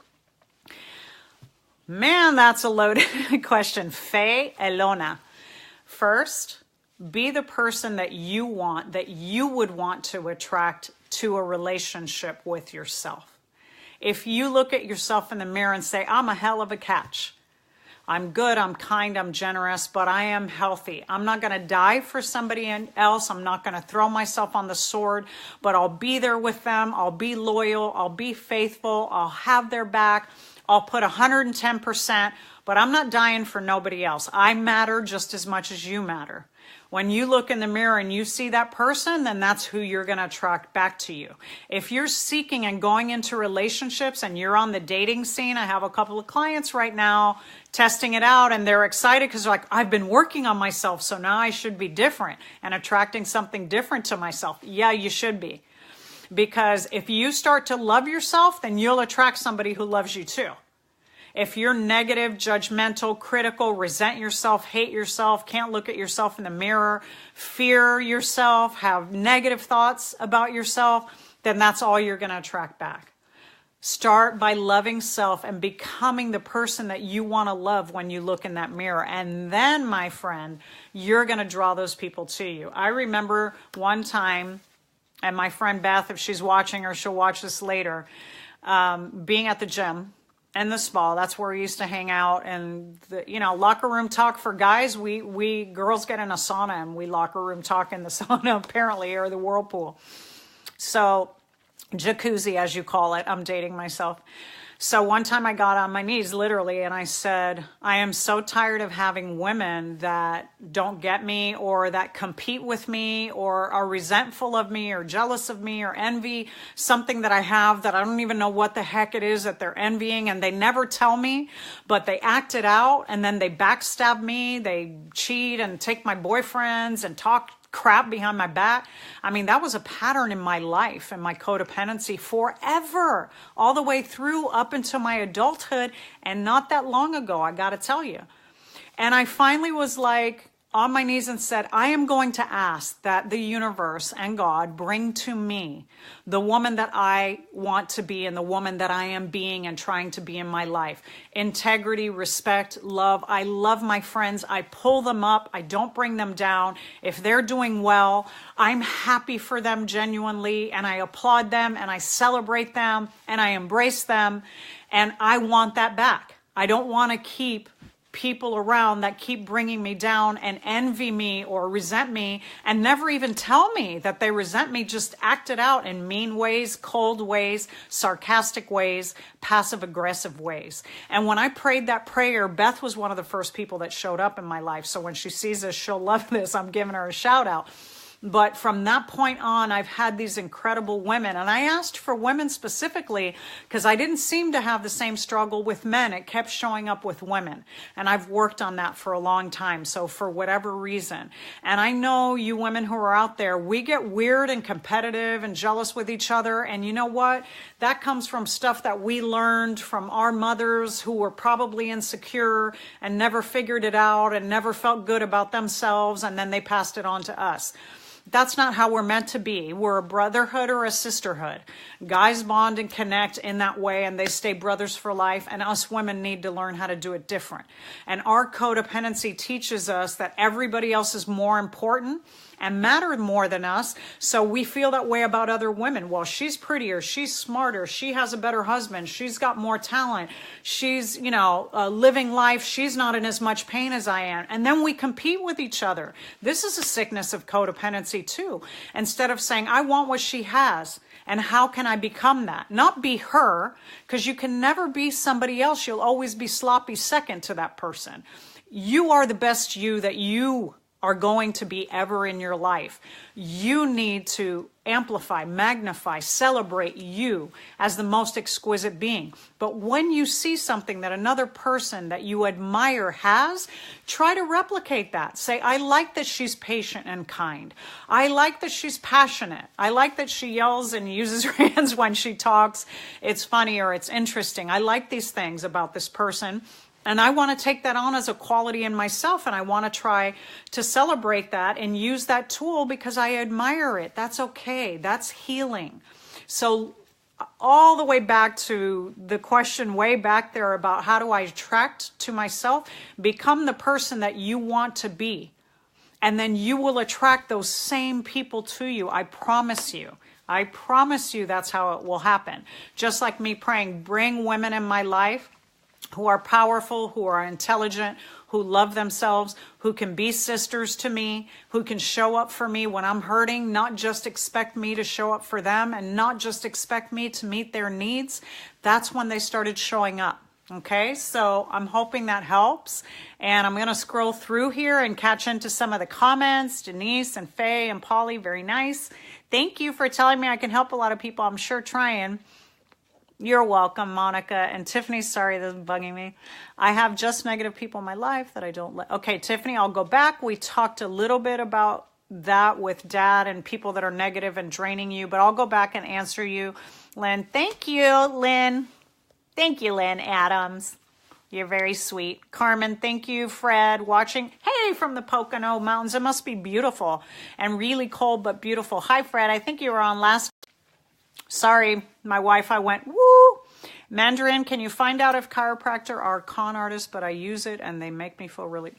Man, that's a loaded question. Faye Elona. First, be the person that you want, that you would want to attract to a relationship with yourself. If you look at yourself in the mirror and say, I'm a hell of a catch. I'm good, I'm kind, I'm generous, but I am healthy. I'm not going to die for somebody else. I'm not going to throw myself on the sword, but I'll be there with them. I'll be loyal. I'll be faithful. I'll have their back. I'll put 110%, but I'm not dying for nobody else. I matter just as much as you matter. When you look in the mirror and you see that person, then that's who you're going to attract back to you. If you're seeking and going into relationships and you're on the dating scene, I have a couple of clients right now testing it out, and they're excited because they're like, I've been working on myself, so now I should be different and attracting something different to myself. Yeah, you should be. Because if you start to love yourself, then you'll attract somebody who loves you too. If you're negative, judgmental, critical, resent yourself, hate yourself, can't look at yourself in the mirror, fear yourself, have negative thoughts about yourself, then that's all you're going to attract back. Start by loving self and becoming the person that you want to love when you look in that mirror. And then, my friend, you're going to draw those people to you. I remember one time, and my friend Beth, if she's watching or she'll watch this later, being at the gym and the spa. That's where we used to hang out. And the, locker room talk for guys, we girls get in a sauna and we locker room talk in the sauna apparently, or the whirlpool. So jacuzzi, as you call it. I'm dating myself. So one time I got on my knees, literally, and I said, I am so tired of having women that don't get me, or that compete with me, or are resentful of me, or jealous of me, or envy something that I have that I don't even know what the heck it is that they're envying, and they never tell me, but they act it out, and then they backstab me, they cheat and take my boyfriends and talk crap behind my back. I mean, that was a pattern in my life and my codependency forever, all the way through up until my adulthood, and not that long ago, I got to tell you. And I finally was like on my knees and said, I am going to ask that the universe and God bring to me the woman that I want to be and the woman that I am being and trying to be in my life. Integrity, respect, love. I love my friends. I pull them up. I don't bring them down. If they're doing well, I'm happy for them genuinely, and I applaud them and I celebrate them and I embrace them, and I want that back. I don't want to keep people around that keep bringing me down and envy me or resent me and never even tell me that they resent me, just act it out in mean ways, cold ways, sarcastic ways, passive aggressive ways. And when I prayed that prayer, Beth was one of the first people that showed up in my life. So when she sees this, she'll love this. I'm giving her a shout out. But from that point on, I've had these incredible women. And I asked for women specifically because I didn't seem to have the same struggle with men. It kept showing up with women. And I've worked on that for a long time. So for whatever reason. And I know you women who are out there, we get weird and competitive and jealous with each other. And you know what? That comes from stuff that we learned from our mothers who were probably insecure and never figured it out and never felt good about themselves. And then they passed it on to us. That's not how we're meant to be. We're a brotherhood or a sisterhood. Guys bond and connect in that way, and they stay brothers for life, and us women need to learn how to do it different. And our codependency teaches us that everybody else is more important and matter more than us, so we feel that way about other women. Well, she's prettier, she's smarter, she has a better husband, she's got more talent, she's, living life, she's not in as much pain as I am. And then we compete with each other. This is a sickness of codependency too. Instead of saying, I want what she has, and how can I become that? Not be her, because you can never be somebody else. You'll always be sloppy second to that person. You are the best you that you are going to be ever in your life. You need to amplify, magnify, celebrate you as the most exquisite being. But when you see something that another person that you admire has, try to replicate that. Say, I like that she's patient and kind. I like that she's passionate. I like that she yells and uses her hands when she talks. It's funny or it's interesting. I like these things about this person. And I want to take that on as a quality in myself, and I want to try to celebrate that and use that tool because I admire it. That's okay. That's healing. So all the way back to the question way back there about how do I attract to myself? Become the person that you want to be. And then you will attract those same people to you. I promise you. I promise you that's how it will happen. Just like me praying, bring women in my life who are powerful, who are intelligent, who love themselves, who can be sisters to me, who can show up for me when I'm hurting, not just expect me to show up for them and not just expect me to meet their needs. That's when they started showing up. Okay, so I'm hoping that helps. And I'm going to scroll through here and catch into some of the comments. Denise and Faye and Polly, very nice. Thank you for telling me I can help a lot of people. I'm sure trying. You're welcome, Monica. And Tiffany, sorry, this is bugging me. I have just negative people in my life that I don't let. Okay, Tiffany, I'll go back. We talked a little bit about that with Dad and people that are negative and draining you, but I'll go back and answer you, Lynn. Thank you, Lynn. Thank you, Lynn Adams. You're very sweet. Carmen, thank you. Fred, watching. Hey, from the Pocono Mountains. It must be beautiful and really cold, but beautiful. Hi, Fred. I think you were on last. Sorry, my Wi-Fi went, woo. Mandarin, can you find out if chiropractor are con artists, but I use it and they make me feel really...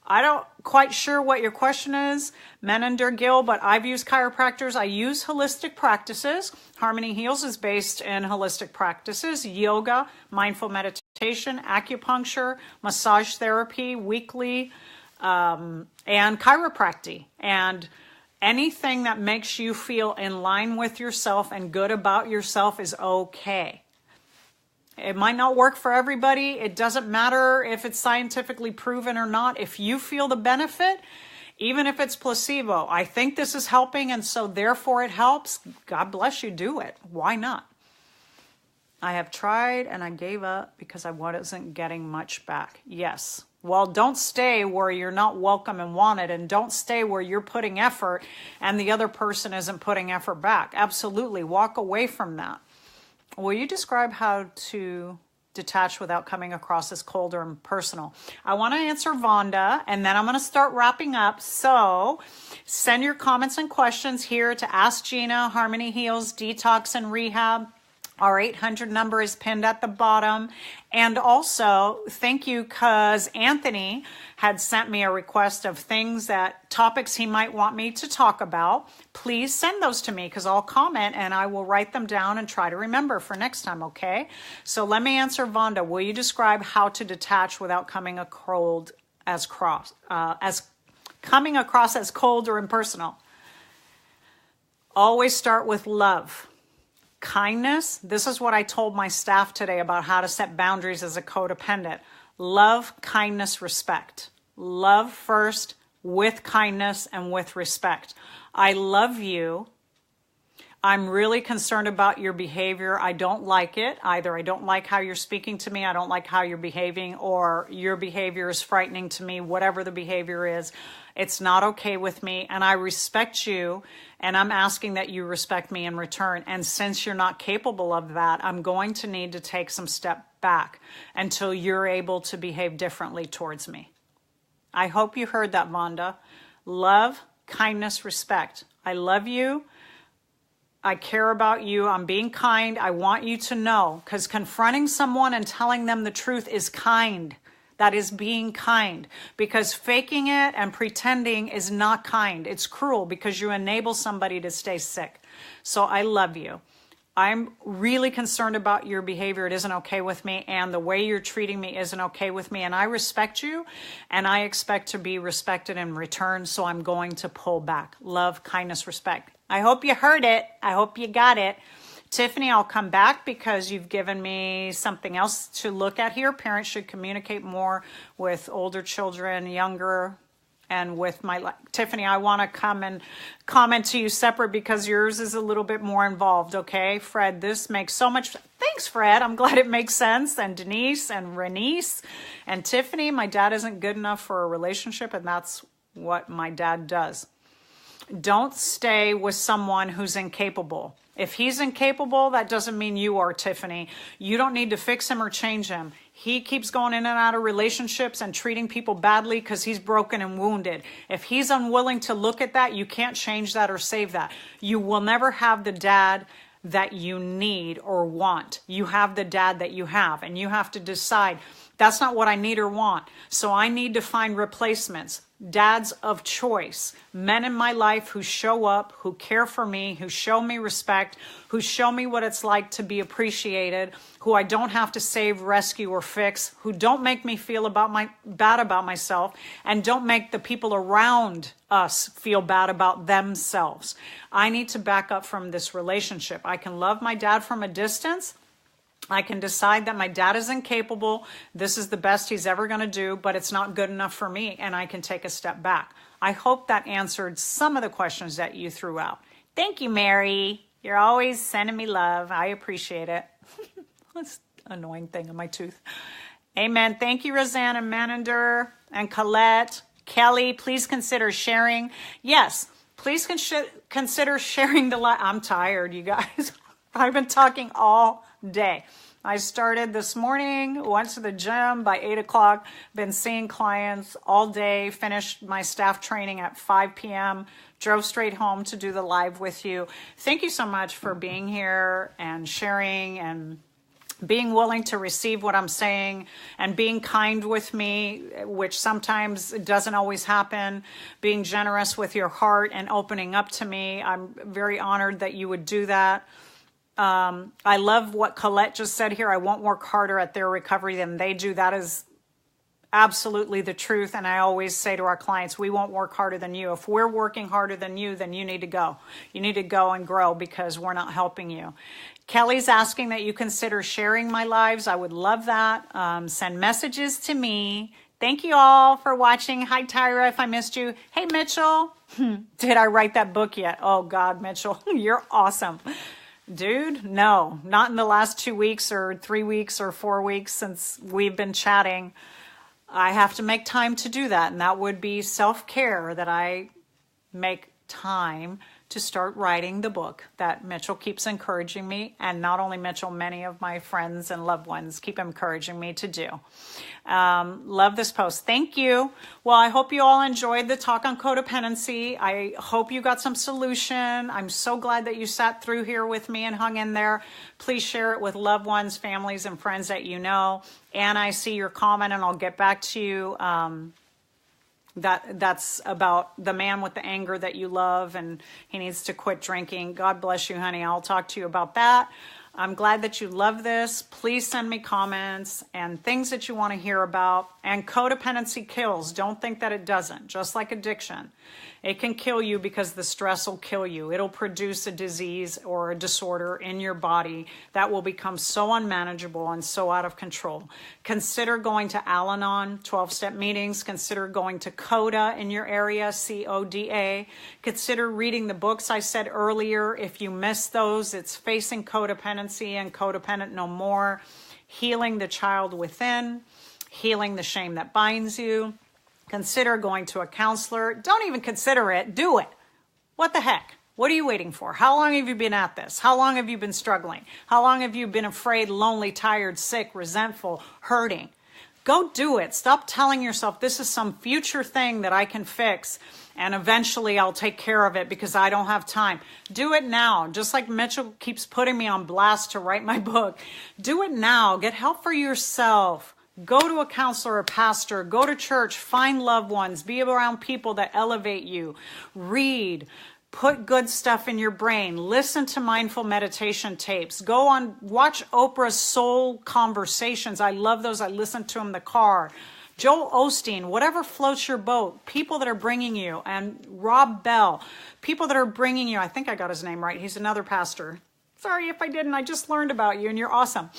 I don't quite sure what your question is, Menender Gill, but I've used chiropractors. I use holistic practices. Harmony Heals is based in holistic practices, yoga, mindful meditation, acupuncture, massage therapy, weekly, and chiropractic. And anything that makes you feel in line with yourself and good about yourself is okay. It might not work for everybody. It doesn't matter if it's scientifically proven or not. If you feel the benefit, even if it's placebo, I think this is helping and so therefore it helps. God bless you, do it. Why not? I have tried and I gave up because I wasn't getting much back. Yes. Well, don't stay where you're not welcome and wanted, and don't stay where you're putting effort and the other person isn't putting effort back. Absolutely. Walk away from that. Will you describe how to detach without coming across as cold or impersonal? I want to answer Vonda, and then I'm going to start wrapping up. So send your comments and questions here to Ask Gina, Harmony Heals, Detox and Rehab. Our 800 number is pinned at the bottom. And also, thank you, because Anthony had sent me a request of topics he might want me to talk about. Please send those to me because I'll comment and I will write them down and try to remember for next time, okay? So let me answer Vonda. Will you describe how to detach without coming across as cold or impersonal? Always start with love. Kindness, this is what I told my staff today about how to set boundaries as a codependent. Love, kindness, respect. Love first with kindness and with respect. I love you. I'm really concerned about your behavior. I don't like it. Either I don't like how you're speaking to me, I don't like how you're behaving, or your behavior is frightening to me, whatever the behavior is. It's not okay with me, and I respect you, and I'm asking that you respect me in return. And since you're not capable of that, I'm going to need to take some step back until you're able to behave differently towards me. I hope you heard that, Vonda. Love, kindness, respect. I love you. I care about you. I'm being kind. I want you to know, because confronting someone and telling them the truth is kind. That is being kind, because faking it and pretending is not kind. It's cruel because you enable somebody to stay sick. So I love you. I'm really concerned about your behavior. It isn't okay with me, and the way you're treating me isn't okay with me, and I respect you, and I expect to be respected in return, so I'm going to pull back. Love, kindness, respect. I hope you heard it. I hope you got it. Tiffany, I'll come back because you've given me something else to look at here. Parents should communicate more with older children, younger, and with Tiffany, I want to come and comment to you separate because yours is a little bit more involved, okay? Fred, this makes so much... Thanks, Fred. I'm glad it makes sense. And Denise and Renice and Tiffany, my dad isn't good enough for a relationship, and that's what my dad does. Don't stay with someone who's incapable. If he's incapable, that doesn't mean you are, Tiffany. You don't need to fix him or change him. He keeps going in and out of relationships and treating people badly because he's broken and wounded. If he's unwilling to look at that, you can't change that or save that. You will never have the dad that you need or want. You have the dad that you have, and you have to decide, that's not what I need or want. So I need to find replacements, dads of choice, men in my life who show up, who care for me, who show me respect, who show me what it's like to be appreciated, who I don't have to save, rescue, or fix, who don't make me feel bad about myself, and don't make the people around us feel bad about themselves. I need to back up from this relationship. I can love my dad from a distance. I can decide that my dad is incapable. This is the best he's ever going to do, but it's not good enough for me, and I can take a step back. I hope that answered some of the questions that you threw out. Thank you, Mary. You're always sending me love. I appreciate it. That's an annoying thing in my tooth. Amen. Thank you, Roseanne and Manander and Colette. Kelly, please consider sharing. Yes, please consider sharing the live. I'm tired, you guys. I've been talking all day. I started this morning, went to the gym by 8 o'clock, been seeing clients all day, finished my staff training at 5 p.m., drove straight home to do the live with you. Thank you so much for being here and sharing and being willing to receive what I'm saying and being kind with me, which sometimes doesn't always happen, being generous with your heart and opening up to me. I'm very honored that you would do that. I love what Colette just said here. I won't work harder at their recovery than they do. That is absolutely the truth. And I always say to our clients, we won't work harder than you. If we're working harder than you, then you need to go. You need to go and grow because we're not helping you. Kelly's asking that you consider sharing my lives. I would love that. Send messages to me. Thank you all for watching. Hi, Tyra, if I missed you. Hey, Mitchell. Did I write that book yet? Oh, God, Mitchell, you're awesome. Dude, no, not in the last 2 weeks or 3 weeks or 4 weeks since we've been chatting. I have to make time to do that, and that would be self-care, that I make time to start writing the book that Mitchell keeps encouraging me, and not only Mitchell, many of my friends and loved ones keep encouraging me to do. Love this post. Thank you. Well, I hope you all enjoyed the talk on codependency. I hope you got some solution. I'm so glad that you sat through here with me and hung in there. Please share it with loved ones, families, and friends that you know. And I see your comment, and I'll get back to you. That's about the man with the anger that you love, and he needs to quit drinking. God bless you, honey. I'll talk to you about that. I'm glad that you love this. Please send me comments and things that you want to hear about. And codependency kills. Don't think that it doesn't. Just like addiction. It can kill you because the stress will kill you. It'll produce a disease or a disorder in your body that will become so unmanageable and so out of control. Consider going to Al-Anon 12-step meetings. Consider going to CODA in your area, CODA. Consider reading the books I said earlier. If you missed those, it's Facing Codependency and Codependent No More, Healing the Child Within, Healing the Shame That Binds You. Consider going to a counselor. Don't even consider it. Do it. What the heck? What are you waiting for? How long have you been at this? How long have you been struggling? How long have you been afraid, lonely, tired, sick, resentful, hurting? Go do it. Stop telling yourself this is some future thing that I can fix and eventually I'll take care of it because I don't have time. Do it now. Just like Mitchell keeps putting me on blast to write my book. Do it now. Get help for yourself. Go to a counselor or pastor, go to church, find loved ones, be around people that elevate you, read, put good stuff in your brain, listen to mindful meditation tapes, watch Oprah's Soul Conversations. I love those. I listen to them in the car. Joel Osteen, whatever floats your boat, people that are bringing you, and Rob Bell, people that are bringing you, I think I got his name right. He's another pastor. Sorry if I didn't. I just learned about you and you're awesome.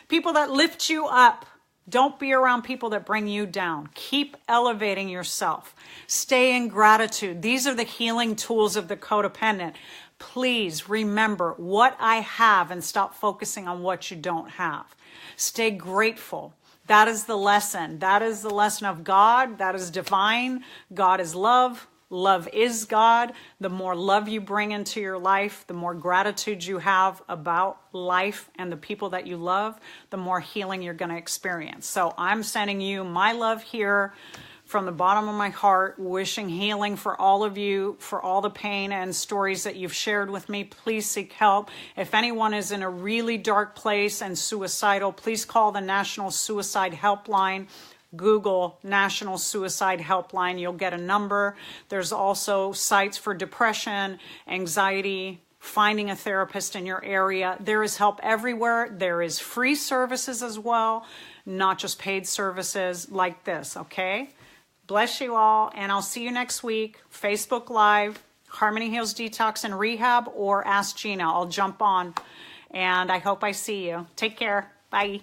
People that lift you up. Don't be around people that bring you down. Keep elevating yourself. Stay in gratitude. These are the healing tools of the codependent. Please remember what I have and stop focusing on what you don't have. Stay grateful. That is the lesson. That is the lesson of God. That is divine. God is love. Love is God. The more love you bring into your life, the more gratitude you have about life and the people that you love, the more healing you're going to experience. So I'm sending you my love here from the bottom of my heart, wishing healing for all of you, for all the pain and stories that you've shared with me. Please seek help. If anyone is in a really dark place and suicidal, please call the National Suicide Helpline. Google National Suicide Helpline. You'll get a number. There's also sites for depression, anxiety, finding a therapist in your area. There is help everywhere. There is free services as well, not just paid services like this, okay? Bless you all, and I'll see you next week. Facebook Live, Harmony Heals Detox and Rehab, or Ask Gina. I'll jump on, and I hope I see you. Take care. Bye.